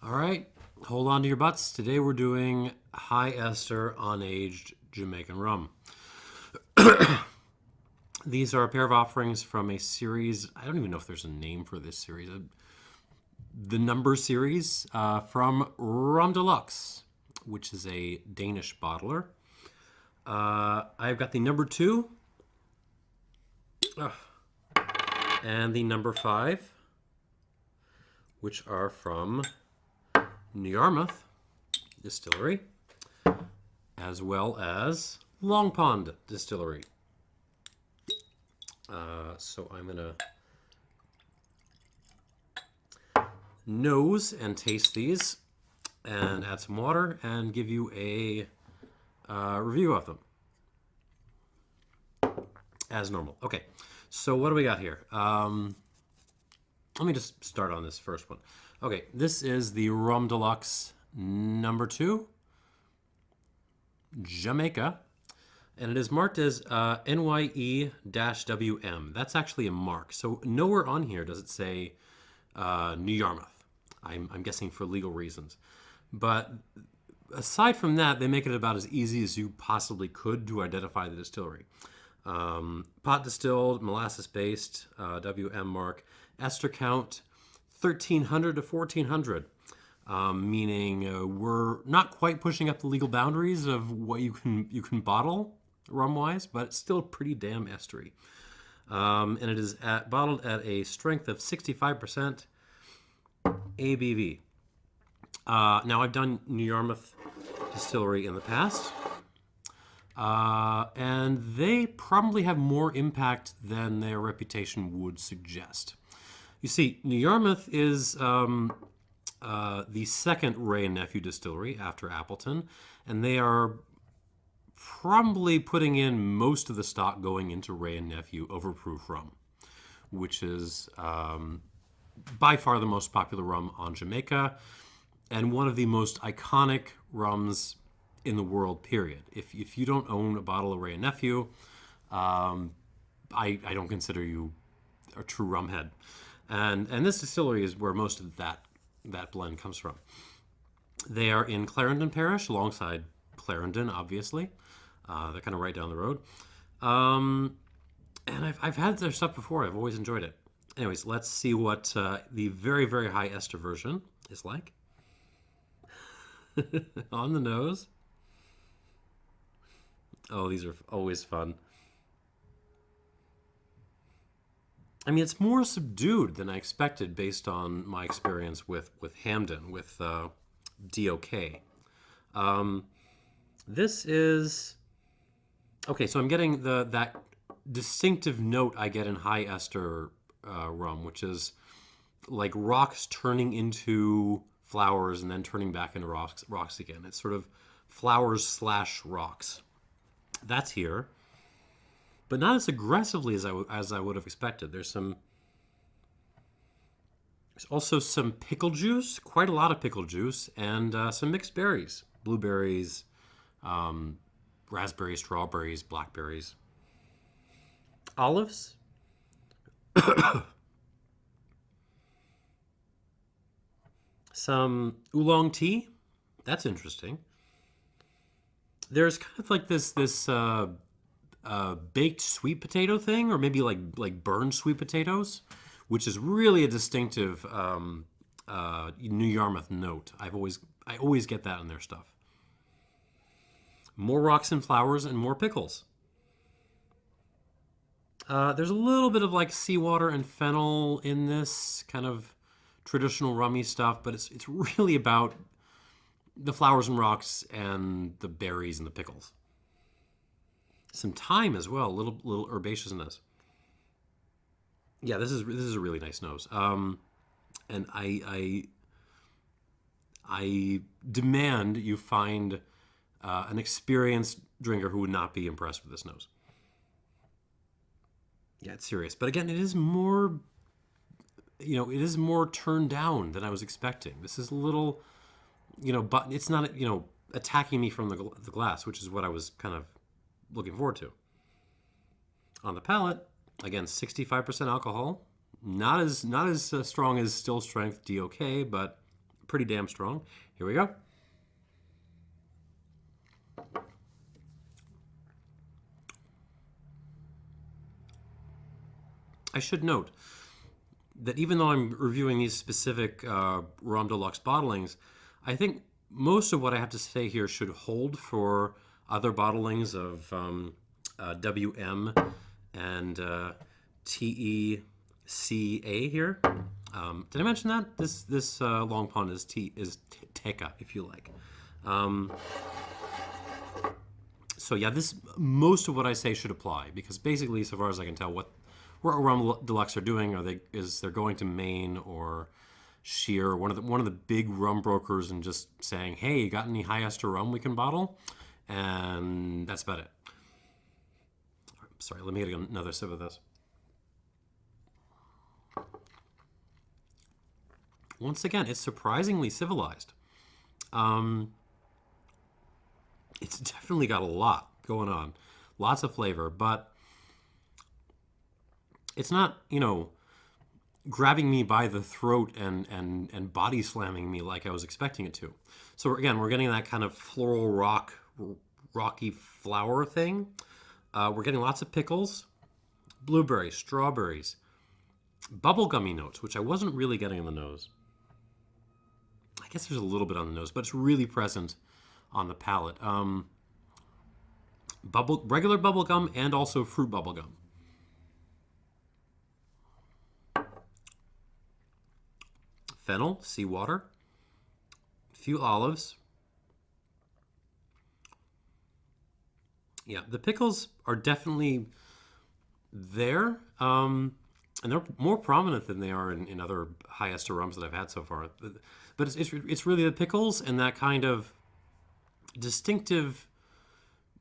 All right, hold on to your butts. Today we're doing high ester unaged Jamaican rum. These are a pair of offerings from a series. I don't even know if there's a name for this series. The number series from RomDeluxe, which is a Danish bottler. I've got the number 2 and the number 5, which are from Yarmouth Distillery, as well as Long Pond Distillery. So I'm going to nose and taste these and add some water and give you a review of them as normal. Okay, so what do we got here? Let me just start on this first one. Okay, this is the RomDeluxe number 2, Jamaica, and it is marked as NYE-WM. That's actually a mark. So nowhere on here does it say New Yarmouth. I'm guessing for legal reasons. But aside from that, they make it about as easy as you possibly could to identify the distillery. Pot distilled, molasses based, WM mark, ester count 1,300 to 1,400, meaning we're not quite pushing up the legal boundaries of what you can bottle rum wise, but it's still pretty damn estery. And it is bottled at a strength of 65% ABV. Now I've done New Yarmouth Distillery in the past. And they probably have more impact than their reputation would suggest. You see, New Yarmouth is the second Wray and Nephew distillery after Appleton, and they are probably putting in most of the stock going into Wray and Nephew overproof rum, which is by far the most popular rum on Jamaica and one of the most iconic rums in the world, period. If you don't own a bottle of Wray and Nephew, I don't consider you a true rum head. And this distillery is where most of that blend comes from. They are in Clarendon Parish, alongside Clarendon, obviously. They're kind of right down the road. And I've had their stuff before. I've always enjoyed it. Anyways, let's see what the very, very high ester version is like. On the nose. Oh, these are always fun. I mean, it's more subdued than I expected based on my experience with Hamden, with DOK. This is... Okay, so I'm getting that distinctive note I get in high ester rum, which is like rocks turning into flowers and then turning back into rocks again. It's sort of flowers / rocks. That's here, but not as aggressively as I would have expected. There's also some pickle juice, quite a lot of pickle juice, and some mixed berries, blueberries, raspberries, strawberries, blackberries, olives. Some oolong tea. That's interesting. There's kind of like this baked sweet potato thing, or maybe like burned sweet potatoes, which is really a distinctive New Yarmouth note. I always get that in their stuff. More rocks and flowers and more pickles. There's a little bit of like seawater and fennel in this kind of traditional rummy stuff, but it's really about the flowers and rocks and the berries and the pickles. Some thyme as well, a little herbaceousness. Yeah, this is a really nice nose. And I demand you find an experienced drinker who would not be impressed with this nose. Yeah, it's serious. But again, it is more, it is more turned down than I was expecting. This is a little, but it's not, attacking me from the glass, which is what I was kind of looking forward to. On the palate, again, 65% alcohol. Not as strong as still strength DOK, but pretty damn strong. Here we go. I should note that even though I'm reviewing these specific RomDeluxe bottlings, I think most of what I have to say here should hold for other bottlings of WM and TECA here. Did I mention that? This Long Pond is TECA, if you like. So yeah, most of what I say should apply, because basically, so far as I can tell, what RomDeluxe are doing they're going to Maine or Shear, one of the big rum brokers, and just saying, hey, you got any high ester rum we can bottle? And that's about it. Sorry, let me get another sip of this. Once again, it's surprisingly civilized. It's definitely got a lot going on. Lots of flavor, but it's not, grabbing me by the throat and body slamming me like I was expecting it to. So again, we're getting that kind of floral rocky flower thing. We're getting lots of pickles, blueberries, strawberries, bubblegummy notes, which I wasn't really getting on the nose. I guess there's a little bit on the nose, but it's really present on the palate. Regular bubblegum and also fruit bubblegum. Fennel, seawater, a few olives. Yeah, the pickles are definitely there, and they're more prominent than they are in other high ester rums that I've had so far. But it's really the pickles and that kind of distinctive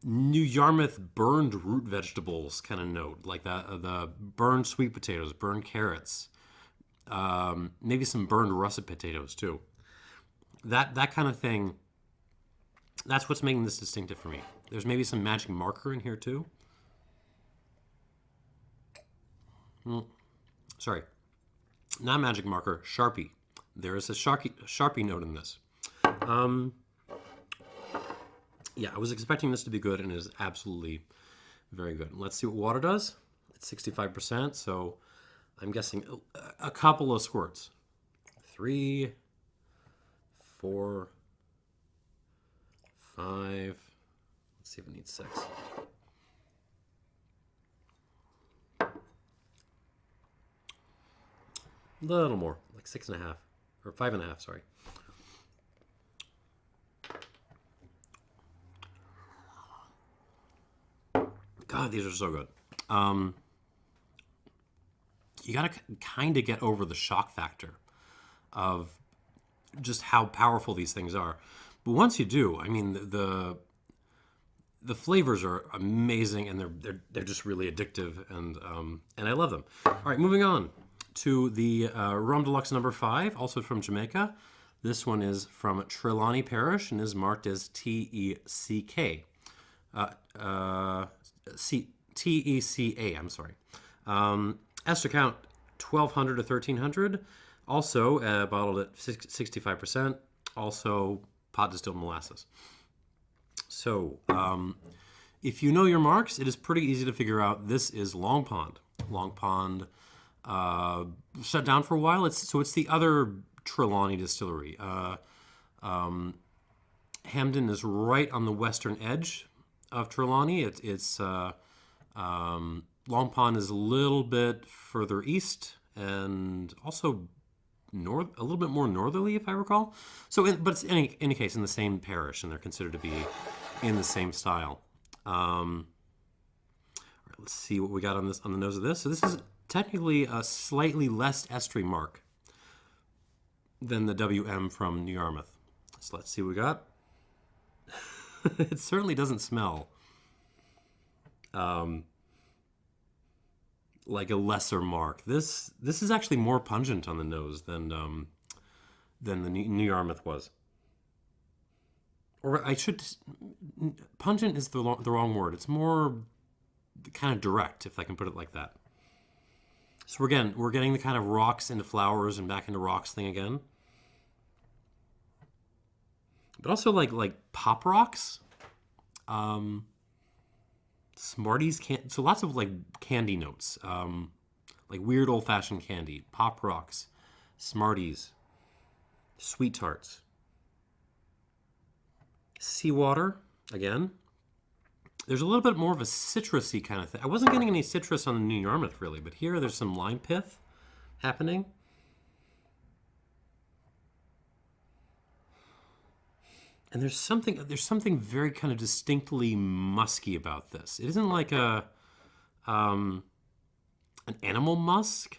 New Yarmouth burned root vegetables kind of note, like the burned sweet potatoes, burned carrots. Maybe some burned russet potatoes too. That kind of thing. That's what's making this distinctive for me. There's maybe some magic marker in here too. Sorry, not magic marker. Sharpie. There is a Sharpie note in this. Yeah, I was expecting this to be good, and it is absolutely very good. Let's see what water does. It's 65%, so I'm guessing a couple of squirts. 3, 4, 5. Let's see if it needs 6. A little more, like 6.5 or 5.5. Sorry. God, these are so good. You gotta kind of get over the shock factor of just how powerful these things are. But once you do, I mean, the flavors are amazing, and they're just really addictive, and I love them. All right, moving on to the RomDeluxe number 5, also from Jamaica. This one is from Trelawny Parish and is marked as TECA. TECA, I'm sorry. Ester count 1,200 to 1,300. Also bottled at 65%. Also pot distilled molasses. So if you know your marks, it is pretty easy to figure out this is Long Pond. Long Pond shut down for a while. It's the other Trelawny distillery. Hamden is right on the western edge of Trelawny. Long Pond is a little bit further east and also a little bit more northerly, if I recall. But it's in any case in the same parish, and they're considered to be in the same style. All right, let's see what we got on the nose of this. So this is technically a slightly less estery mark than the WM from New Yarmouth. So let's see what we got. It certainly doesn't smell like a lesser mark. This is actually more pungent on the nose than the New Yarmouth was. Or pungent is the wrong word. It's more kind of direct, if I can put it like that. So we're getting the kind of rocks into flowers and back into rocks thing again. but also like Pop Rocks, Smarties, so lots of like candy notes, like weird old-fashioned candy, Pop Rocks, Smarties, Sweet Tarts, seawater again. There's a little bit more of a citrusy kind of thing. I wasn't getting any citrus on the New Yarmouth really, but here there's some lime pith happening. And there's something very kind of distinctly musky about this. It isn't like an animal musk.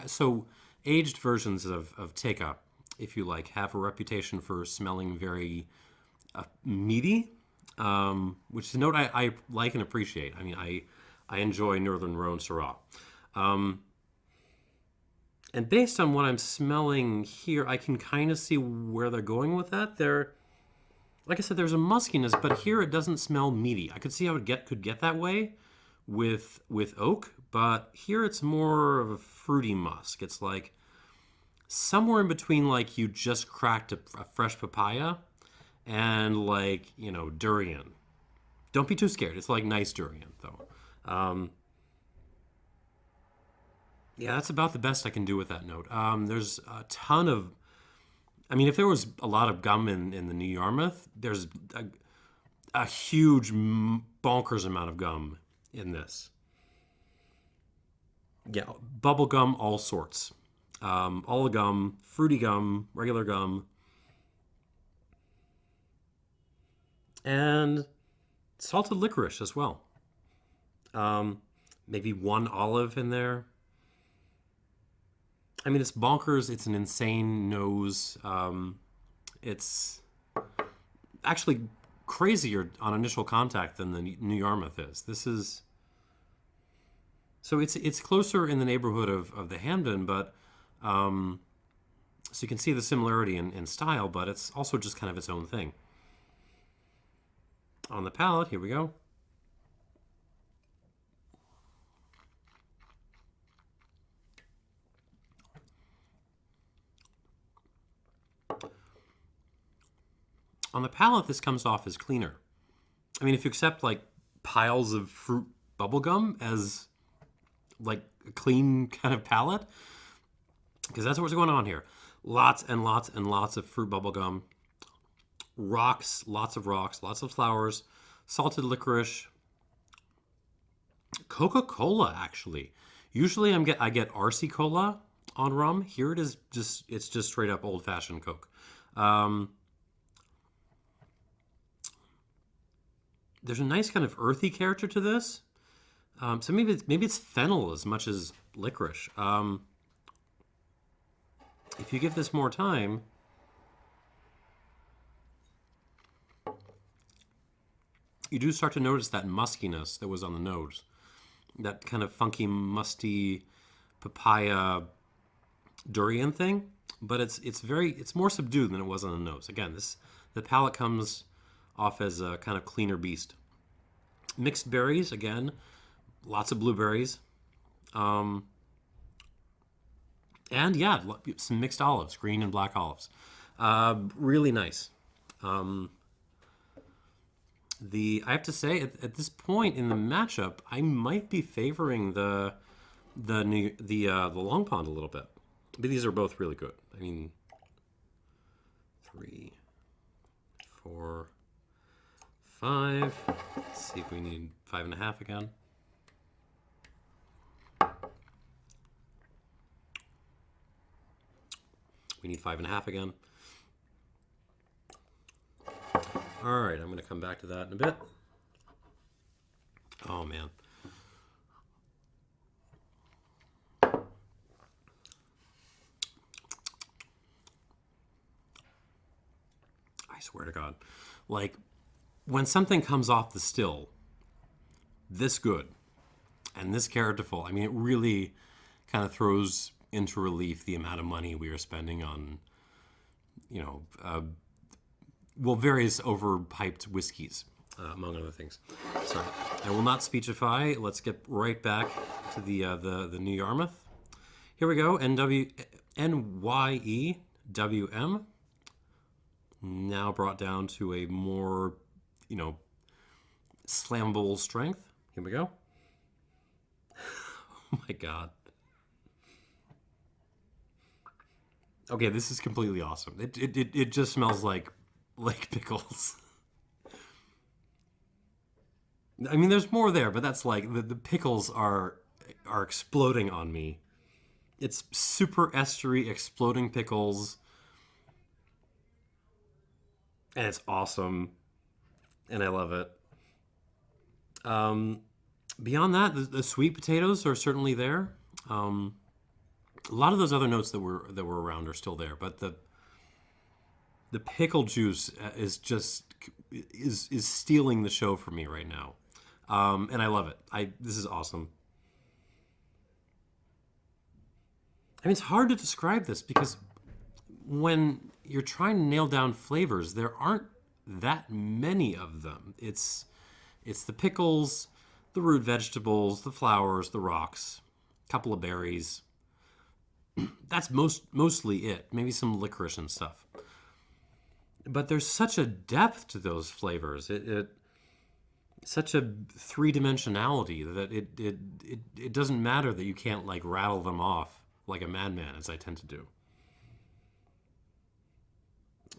So aged versions of TECA, if you like, have a reputation for smelling very meaty, which is a note I like and appreciate. I mean, I enjoy Northern Rhone Syrah. And based on what I'm smelling here, I can kind of see where they're going with that. Like I said, there's a muskiness, but here it doesn't smell meaty. I could see how it could get that way with oak, but here it's more of a fruity musk. It's like somewhere in between, like you just cracked a fresh papaya and like, you know, durian. Don't be too scared. It's like nice durian, though. Yeah, that's about the best I can do with that note. There's a ton of... I mean, if there was a lot of gum in the New Yarmouth, there's a huge, bonkers amount of gum in this. Yeah, bubble gum, all sorts. All the gum, fruity gum, regular gum. And salted licorice as well. Maybe one olive in there. I mean, it's bonkers. It's an insane nose. It's actually crazier on initial contact than the New Yarmouth is. This is... So it's closer in the neighborhood of the Hamden, but... so you can see the similarity in style, but it's also just kind of its own thing. On the palate, here we go. On the palate, this comes off as cleaner. I mean, if you accept like piles of fruit bubblegum as like a clean kind of palate, because that's what's going on here. Lots and lots and lots of fruit bubblegum, rocks, lots of flowers, salted licorice, Coca-Cola actually. Usually I get RC Cola on rum. Here it is it's just straight up old-fashioned Coke. There's a nice kind of earthy character to this. So maybe it's fennel as much as licorice. If you give this more time, you do start to notice that muskiness that was on the nose. That kind of funky, musty papaya durian thing. But it's more subdued than it was on the nose. Again, the palate comes off as a kind of cleaner beast. Mixed berries, again, lots of blueberries. And yeah, some mixed olives, green and black olives. Really nice. I have to say, at this point in the matchup, I might be favoring the Long Pond a little bit. But these are both really good. I mean, 3, 4, 5. Let's see if we need 5.5 again. We need 5.5 again. All right, I'm going to come back to that in a bit. Oh, man. I swear to God. Like, when something comes off the still this good and this characterful, I mean, it really kind of throws into relief the amount of money we are spending on, you know, various overhyped whiskeys, among other things. Sorry, I will not speechify. Let's get right back to the New Yarmouth. Here we go. NYE-WM. now brought down to a more, slammable strength. Here we go. Oh my God. Okay, this is completely awesome. It just smells like pickles. I mean, there's more there, but that's like the pickles are exploding on me. It's super estery, exploding pickles, and it's awesome, and I love it. Beyond that, the sweet potatoes are certainly there. A lot of those other notes that were around are still there, but the pickle juice is just is stealing the show for me right now, and I love it. This is awesome. I mean, it's hard to describe this because when you're trying to nail down flavors, there aren't that many of them. It's the pickles, the root vegetables, the flowers, the rocks, a couple of berries. That's mostly it. Maybe some licorice and stuff. But there's such a depth to those flavors. It such a three-dimensionality that it doesn't matter that you can't like rattle them off like a madman, as I tend to do.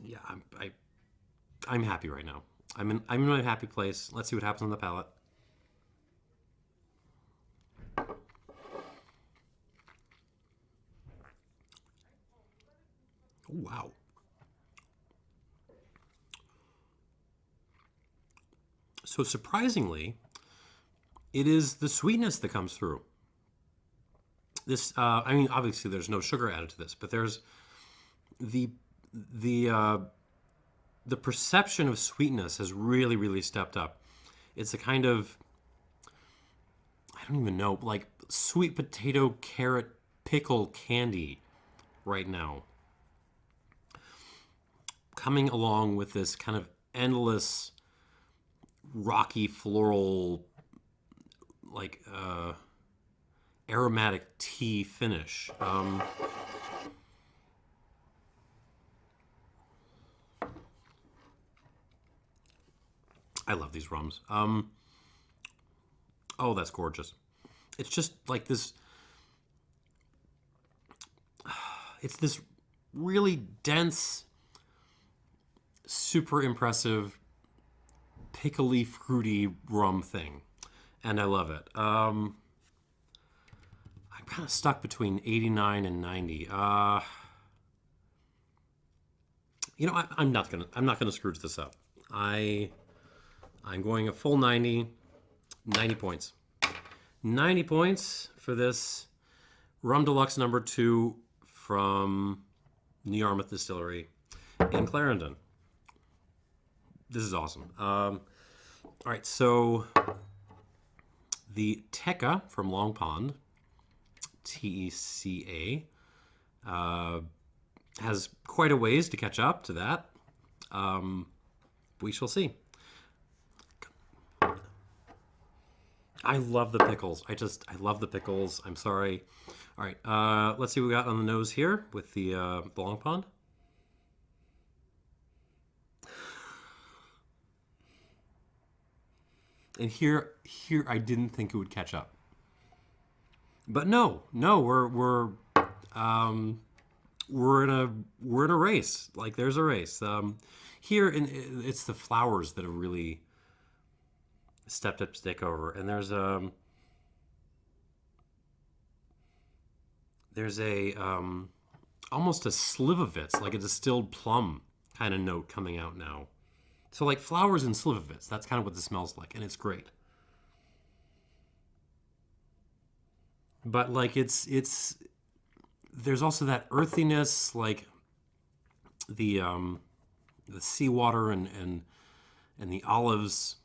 Yeah, I'm happy right now. I'm in my happy place. Let's see what happens on the palate. Oh, wow. So surprisingly, it is the sweetness that comes through. This, I mean, obviously there's no sugar added to this, but there's the perception of sweetness has really, really stepped up. It's a kind of, I don't even know, like sweet potato carrot pickle candy right now. Coming along with this kind of endless rocky floral, like aromatic tea finish. I love these rums. Oh, that's gorgeous. It's just like this. It's this really dense, super impressive, pickly, fruity rum thing, and I love it. I'm kind of stuck between 89 and 90. I'm not gonna scrooge this up. I'm going a full 90 points. 90 points for this RomDeluxe #2 from the Yarmouth Distillery in Clarendon. This is awesome. All right, so the TECA from Long Pond, TECA, has quite a ways to catch up to that. We shall see. I love the pickles. I love the pickles. I'm sorry. All right, let's see what we got on the nose here with the Long Pond. And here I didn't think it would catch up. But no, we're in a race. Like there's a race. Here it's the flowers that have really stepped up to take over, and there's almost a slivovitz, like a distilled plum kind of note coming out now. So like flowers and slivovitz, that's kind of what this smells like, and it's great. But like it's there's also that earthiness, like the seawater and the olives,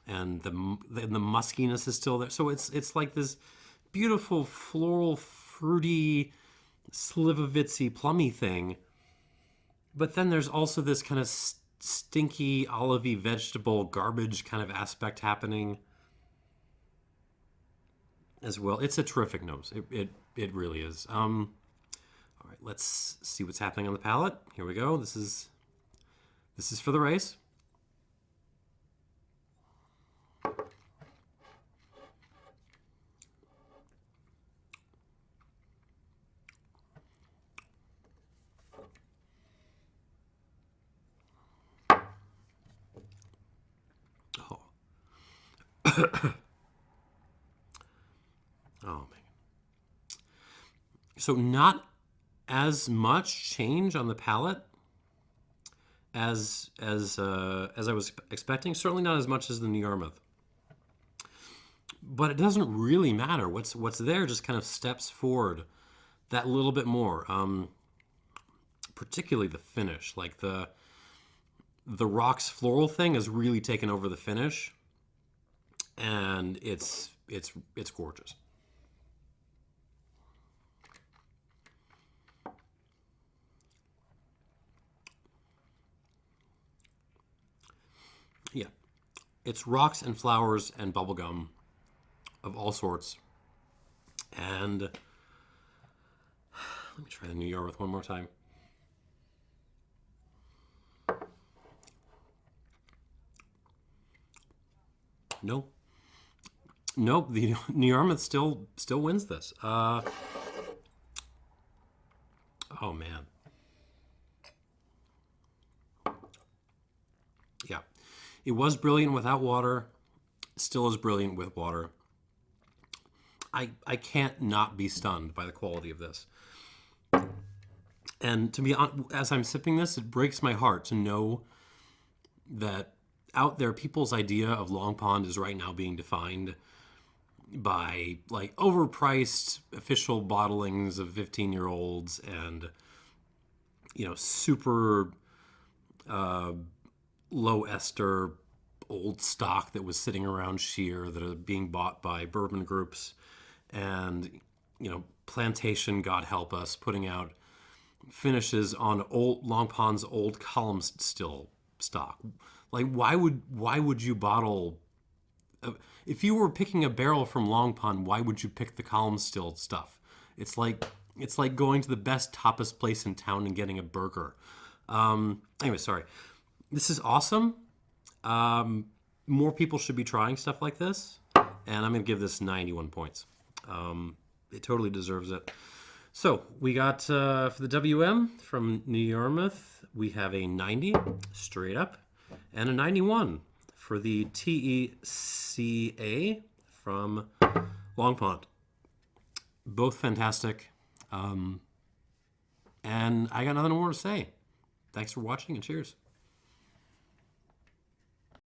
and the muskiness is still there. So it's like this beautiful floral, fruity, slivovitzy, plummy thing. But then there's also this kind of stinky, olivey, vegetable garbage kind of aspect happening as well. It's a terrific nose. It really is. All right, let's see what's happening on the palate. Here we go. This is This is for the race. Oh. Oh, man. So not as much change on the palate as I was expecting. Certainly not as much as the New Yarmouth. But it doesn't really matter. What's there just kind of steps forward that little bit more. Particularly the finish, like the rocks floral thing has really taken over the finish, and it's gorgeous. Yeah, it's rocks and flowers and bubblegum of all sorts. And let me try the New Yarmouth one more time. No. Nope, the New Yarmouth still wins this. Oh, man. Yeah. It was brilliant without water. Still is brilliant with water. I can't not be stunned by the quality of this. And to be honest, as I'm sipping this, it breaks my heart to know that out there, people's idea of Long Pond is right now being defined by like overpriced official bottlings of 15-year-olds and, you know, super low ester old stock that was sitting around Sheer that are being bought by bourbon groups, and, you know, Plantation, God help us, putting out finishes on old Long Pond's old column still stock. Like, why would you bottle? If you were picking a barrel from Long Pond, why would you pick the column still stuff? It's like going to the best tapas place in town and getting a burger. Anyway, sorry. This is awesome. More people should be trying stuff like this, and I'm going to give this 91 points. It totally deserves it. So we got for the WM from New Yarmouth, we have a 90 straight up, and a 91 for the TECA from Long Pond. Both fantastic. And I got nothing more to say. Thanks for watching, and cheers.